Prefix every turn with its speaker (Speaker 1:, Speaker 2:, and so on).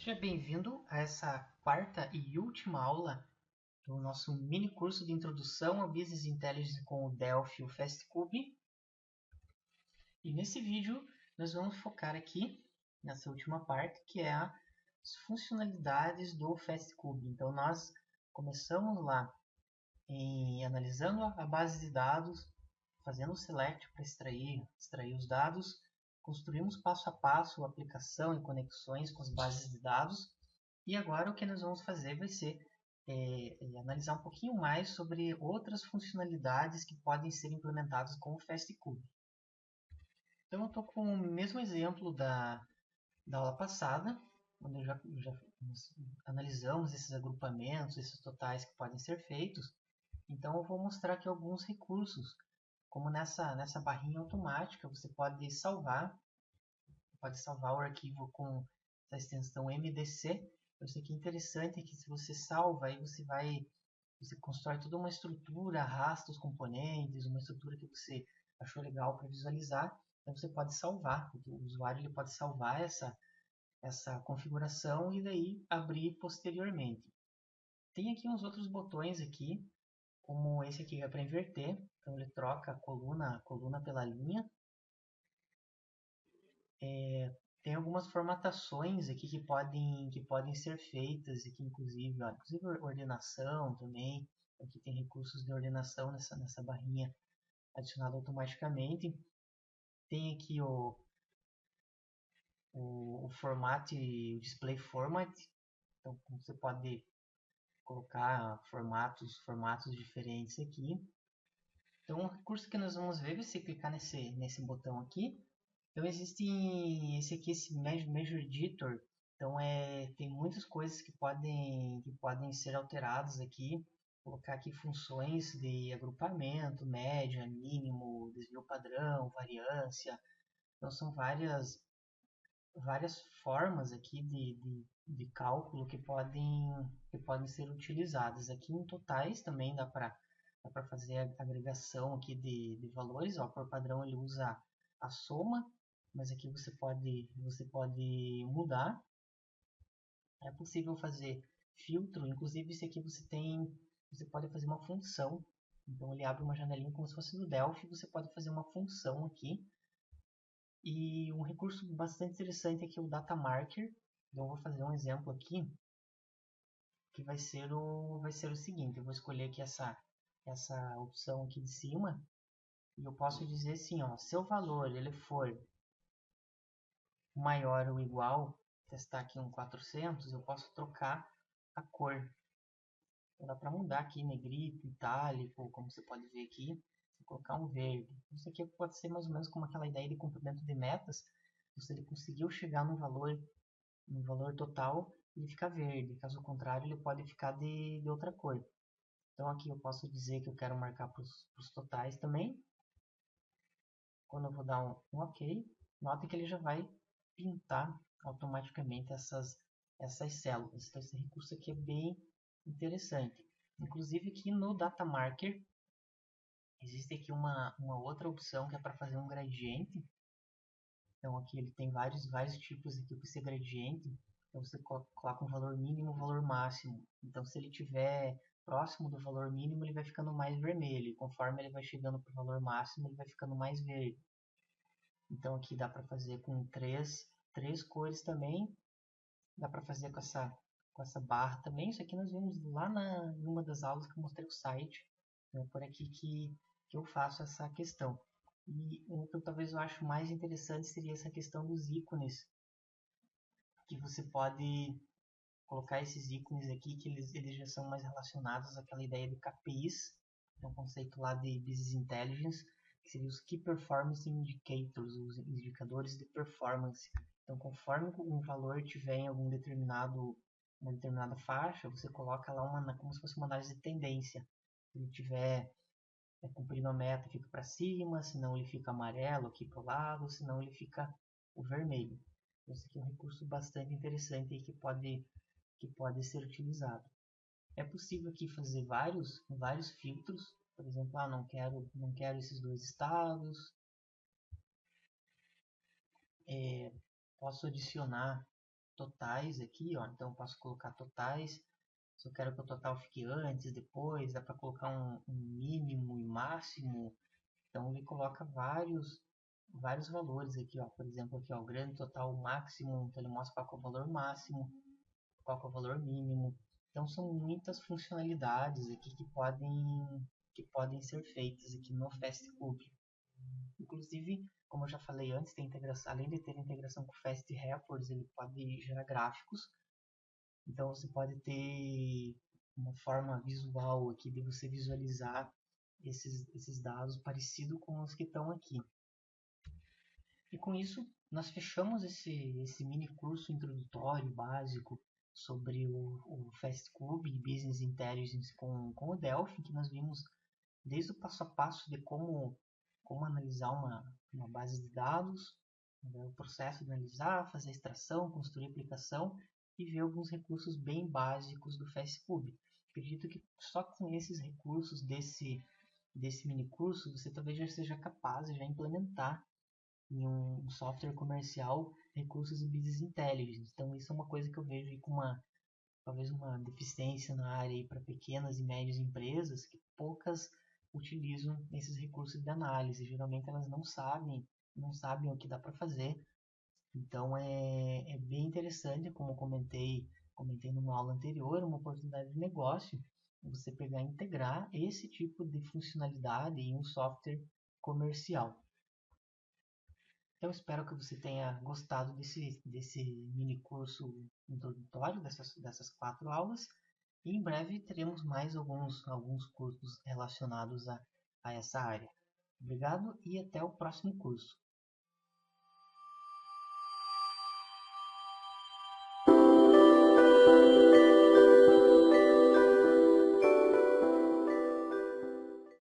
Speaker 1: Seja bem-vindo a essa quarta e última aula do nosso mini curso de Introdução a Business Intelligence com o Delphi e o FastCube. E nesse vídeo nós vamos focar aqui nessa última parte, que é as funcionalidades do FastCube. Então nós começamos lá analisando a base de dados, fazendo o select para extrair os dados, construímos passo a passo a aplicação e conexões com as bases de dados. E agora o que nós vamos fazer vai ser analisar um pouquinho mais sobre outras funcionalidades que podem ser implementadas com o FastCube. Então eu estou com o mesmo exemplo da aula passada, onde já analisamos esses agrupamentos, esses totais que podem ser feitos. Então eu vou mostrar aqui alguns recursos, como nessa barrinha automática você pode salvar o arquivo com a extensão MDC. Isso aqui é interessante, que se você salva, aí você constrói toda uma estrutura, arrasta os componentes, uma estrutura que você achou legal para visualizar. Então você pode salvar, o usuário ele pode salvar essa configuração e daí abrir posteriormente. Tem aqui uns outros botões aqui, como esse aqui é para inverter, então ele troca a coluna pela linha. Tem algumas formatações aqui que podem ser feitas, aqui inclusive ordenação também. Aqui tem recursos de ordenação nessa barrinha adicionada automaticamente. Tem aqui o format, o display format. Então você pode colocar formatos diferentes aqui. Então o recurso que nós vamos ver, você clicar nesse botão aqui. Então existe esse Measure Editor. Então tem muitas coisas que podem ser alteradas aqui. Vou colocar aqui funções de agrupamento, média, mínimo, desvio padrão, variância. Então são várias formas aqui de cálculo que podem ser utilizadas. Aqui em totais também dá para fazer a agregação aqui de valores. Ó, por padrão ele usa a soma, mas aqui você pode mudar. É possível fazer filtro, inclusive esse aqui você pode fazer uma função. Então ele abre uma janelinha como se fosse no Delphi, você pode fazer uma função aqui. E um recurso bastante interessante aqui é o Data Marker. Então eu vou fazer um exemplo aqui, que vai ser o seguinte. Eu vou escolher aqui essa opção aqui de cima, e eu posso dizer assim, ó, se o valor ele for maior ou igual, testar aqui um 400, eu posso trocar a cor. Então dá para mudar aqui negrito, itálico, como você pode ver aqui, vou colocar um verde. Isso aqui pode ser mais ou menos como aquela ideia de comprimento de metas. Se ele conseguiu chegar no valor total, ele fica verde. Caso contrário, ele pode ficar de outra cor. Então aqui eu posso dizer que eu quero marcar para os totais também. Quando eu vou dar um OK, note que ele já vai pintar automaticamente essas células. Então esse recurso aqui é bem interessante. Inclusive aqui no Data Marker, existe aqui uma outra opção que é para fazer um gradiente. Então aqui ele tem vários tipos aqui para ser gradiente. Então você coloca um valor mínimo, um valor máximo. Então se ele tiver próximo do valor mínimo, ele vai ficando mais vermelho. E conforme ele vai chegando para o valor máximo, ele vai ficando mais verde. Então aqui dá para fazer com três cores também. Dá para fazer com essa barra também. Isso aqui nós vimos lá em uma das aulas que eu mostrei o site. É por aqui que eu faço essa questão. E o que talvez eu acho mais interessante seria essa questão dos ícones, que você pode colocar esses ícones aqui, que eles já são mais relacionados àquela ideia de KPIs, é um conceito lá de Business Intelligence, que seria os Key Performance Indicators, os indicadores de performance. Então, conforme um valor tiver em uma determinada faixa, você coloca lá como se fosse uma análise de tendência. Se ele tiver cumprindo a meta, fica para cima, senão ele fica amarelo aqui para o lado, senão ele fica o vermelho. Esse aqui é um recurso bastante interessante e que pode ser utilizado. É possível aqui fazer vários filtros. Por exemplo, não quero esses dois estados. Posso adicionar totais aqui, ó. Então eu posso colocar totais. Se eu quero que o total fique antes, depois, dá para colocar um mínimo e máximo. Então ele coloca vários valores aqui, ó. Por exemplo, aqui, ó, o grande total máximo, então ele mostra qual é o valor máximo, qual é o valor mínimo. Então são muitas funcionalidades aqui que podem ser feitas aqui no FastCube. Inclusive, como eu já falei antes, tem integração, além de ter integração com o Fast Reports, ele pode gerar gráficos. Então você pode ter uma forma visual aqui de você visualizar esses dados parecido com os que estão aqui. E com isso, nós fechamos esse mini curso introdutório básico sobre o FastCube e Business Intelligence com o Delphi, que nós vimos desde o passo a passo de como analisar uma base de dados, né, o processo de analisar, fazer a extração, construir a aplicação e ver alguns recursos bem básicos do FastCube. Acredito que só com esses recursos desse mini curso você talvez já seja capaz de já implementar em um software comercial recursos de Business Intelligence. Então isso é uma coisa que eu vejo aí com talvez uma deficiência na área para pequenas e médias empresas, que poucas utilizam esses recursos de análise. Geralmente elas não sabem o que dá para fazer. Então é bem interessante, como eu comentei numa aula anterior, uma oportunidade de negócio, você pegar e integrar esse tipo de funcionalidade em um software comercial. Então, espero que você tenha gostado desse mini curso introdutório, dessas 4 aulas. E em breve teremos mais alguns cursos relacionados a essa área. Obrigado e até o próximo curso.